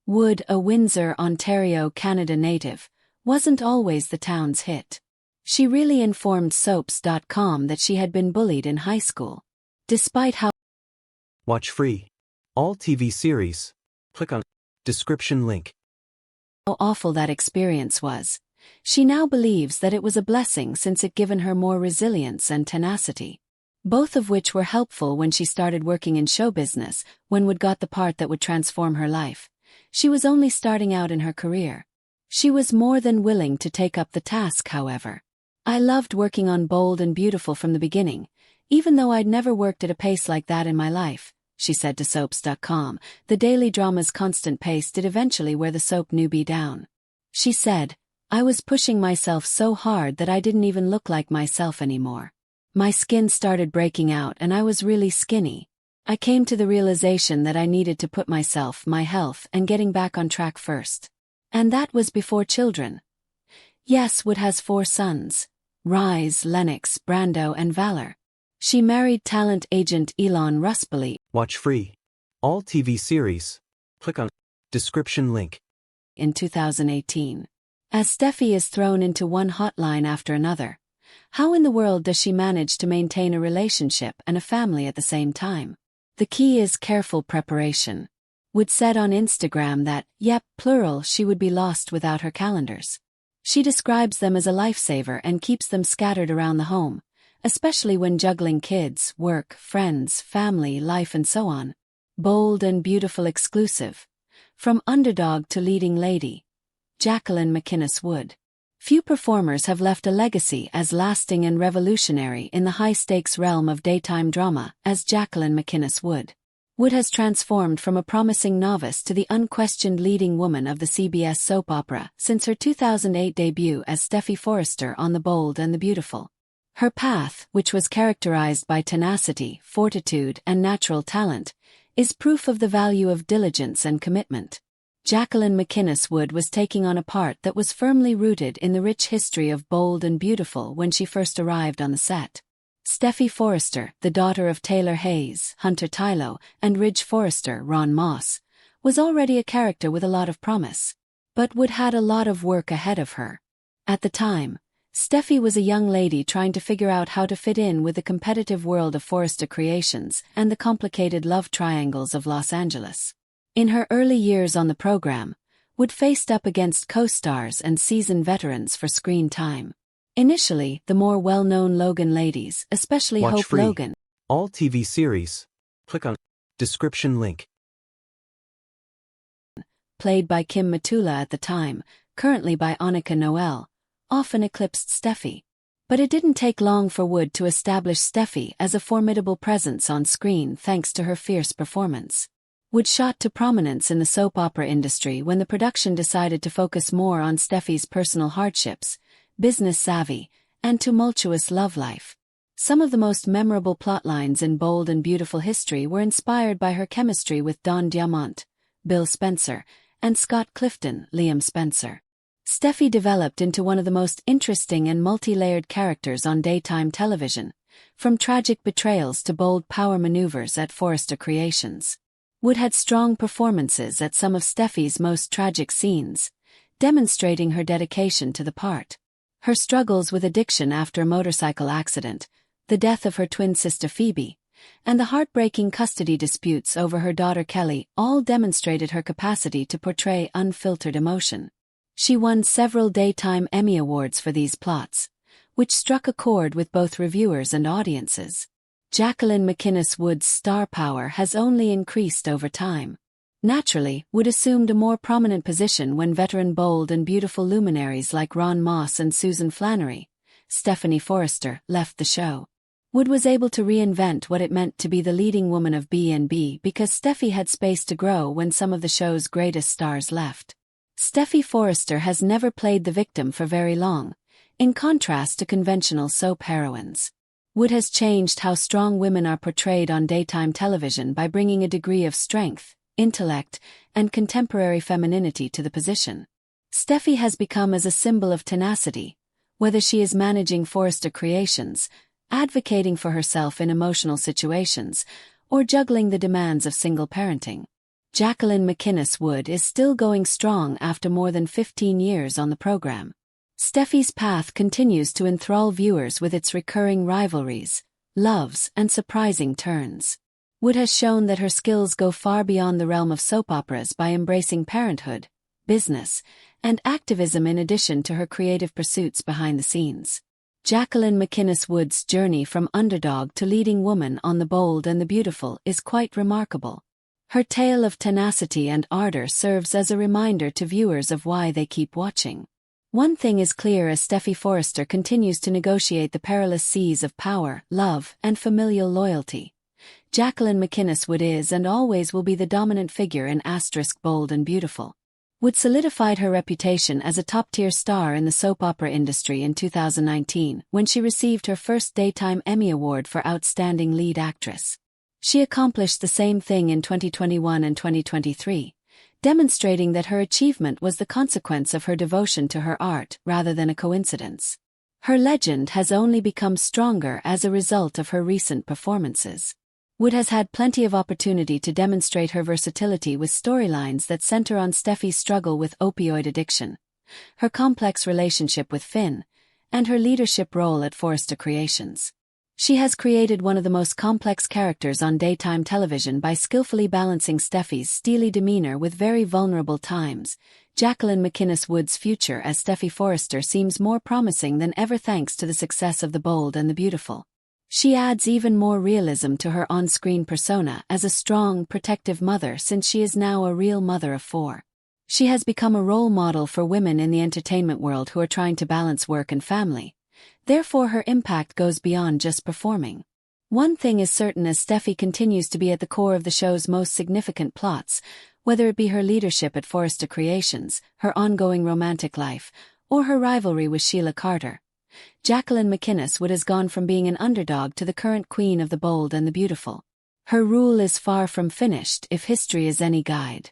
Wood, a Windsor, Ontario, Canada native, wasn't always the town's hit. She really informed Soaps.com that she had been bullied in high school. Despite how Watch free all TV series. Click on description link. How awful that experience was, she now believes that it was a blessing since it given her more resilience and tenacity, both of which were helpful when she started working in show business. When Wood got the part that would transform her life, she was only starting out in her career. She was more than willing to take up the task, however. I loved working on Bold and Beautiful from the beginning, even though I'd never worked at a pace like that in my life, she said to Soaps.com. The daily drama's constant pace did eventually wear the soap newbie down. She said, I was pushing myself so hard that I didn't even look like myself anymore. My skin started breaking out and I was really skinny. I came to the realization that I needed to put myself, my health, and getting back on track first. And that was before children. Yes, Wood has 4 sons: Rise, Lennox, Brando, and Valor. She married talent agent Elon Ruspoli. Watch free all TV series. Click on description link. In 2018. As Steffi is thrown into one hotline after another, how in the world does she manage to maintain a relationship and a family at the same time? The key is careful preparation. Wood said on Instagram that, yep, plural, she would be lost without her calendars. She describes them as a lifesaver and keeps them scattered around the home, especially when juggling kids, work, friends, family, life, and so on. Bold and Beautiful exclusive. From underdog to leading lady. Jacqueline MacInnes Wood. Few performers have left a legacy as lasting and revolutionary in the high-stakes realm of daytime drama as Jacqueline MacInnes Wood. Wood has transformed from a promising novice to the unquestioned leading woman of the CBS soap opera since her 2008 debut as Steffi Forrester on The Bold and the Beautiful. Her path, which was characterized by tenacity, fortitude, and natural talent, is proof of the value of diligence and commitment. Jacqueline MacInnes Wood was taking on a part that was firmly rooted in the rich history of Bold and Beautiful when she first arrived on the set. Steffi Forrester, the daughter of Taylor Hayes, Hunter Tylo, and Ridge Forrester, Ron Moss, was already a character with a lot of promise. But Wood had a lot of work ahead of her. At the time, Steffi was a young lady trying to figure out how to fit in with the competitive world of Forrester Creations and the complicated love triangles of Los Angeles. In her early years on the program, Wood faced up against co-stars and seasoned veterans for screen time. Initially, the more well-known Logan ladies, especially Watch Hope free Logan. All TV series. Click on description link. Played by Kim Matula at the time, currently by Annika Noel, often eclipsed Steffi. But it didn't take long for Wood to establish Steffi as a formidable presence on screen thanks to her fierce performance. Wood shot to prominence in the soap opera industry when the production decided to focus more on Steffi's personal hardships, business savvy, and tumultuous love life. Some of the most memorable plotlines in Bold and Beautiful history were inspired by her chemistry with Don Diamont, Bill Spencer, and Scott Clifton, Liam Spencer. Steffi developed into one of the most interesting and multi-layered characters on daytime television, from tragic betrayals to bold power maneuvers at Forrester Creations. Wood had strong performances at some of Steffi's most tragic scenes, demonstrating her dedication to the part. Her struggles with addiction after a motorcycle accident, the death of her twin sister Phoebe, and the heartbreaking custody disputes over her daughter Kelly all demonstrated her capacity to portray unfiltered emotion. She won several Daytime Emmy Awards for these plots, which struck a chord with both reviewers and audiences. Jacqueline MacInnes Wood's star power has only increased over time. Naturally, Wood assumed a more prominent position when veteran Bold and Beautiful luminaries like Ron Moss and Susan Flannery, Stephanie Forrester, left the show. Wood was able to reinvent what it meant to be the leading woman of B&B because Steffi had space to grow when some of the show's greatest stars left. Steffi Forrester has never played the victim for very long, in contrast to conventional soap heroines. Wood has changed how strong women are portrayed on daytime television by bringing a degree of strength, intellect, and contemporary femininity to the position. Steffi has become as a symbol of tenacity, whether she is managing Forrester Creations, advocating for herself in emotional situations, or juggling the demands of single parenting. Jacqueline MacInnes Wood is still going strong after more than 15 years on the program. Steffi's path continues to enthrall viewers with its recurring rivalries, loves, and surprising turns. Wood has shown that her skills go far beyond the realm of soap operas by embracing parenthood, business, and activism in addition to her creative pursuits behind the scenes. Jacqueline MacInnes Wood's journey from underdog to leading woman on The Bold and the Beautiful is quite remarkable. Her tale of tenacity and ardor serves as a reminder to viewers of why they keep watching. One thing is clear as Steffi Forrester continues to negotiate the perilous seas of power, love, and familial loyalty. Jacqueline MacInnes Wood is and always will be the dominant figure in Bold and Beautiful. Wood solidified her reputation as a top-tier star in the soap opera industry in 2019 when she received her first Daytime Emmy Award for Outstanding Lead Actress. She accomplished the same thing in 2021 and 2023, demonstrating that her achievement was the consequence of her devotion to her art rather than a coincidence. Her legend has only become stronger as a result of her recent performances. Wood has had plenty of opportunity to demonstrate her versatility with storylines that center on Steffi's struggle with opioid addiction, her complex relationship with Finn, and her leadership role at Forrester Creations. She has created one of the most complex characters on daytime television by skillfully balancing Steffi's steely demeanor with very vulnerable times. Jacqueline MacInnes Wood's future as Steffi Forrester seems more promising than ever thanks to the success of The Bold and the Beautiful. She adds even more realism to her on-screen persona as a strong, protective mother since she is now a real mother of 4. She has become a role model for women in the entertainment world who are trying to balance work and family. Therefore, her impact goes beyond just performing. One thing is certain as Steffi continues to be at the core of the show's most significant plots, whether it be her leadership at Forrester Creations, her ongoing romantic life, or her rivalry with Sheila Carter. Jacqueline MacInnes Wood has gone from being an underdog to the current queen of The Bold and the Beautiful. Her rule is far from finished if history is any guide.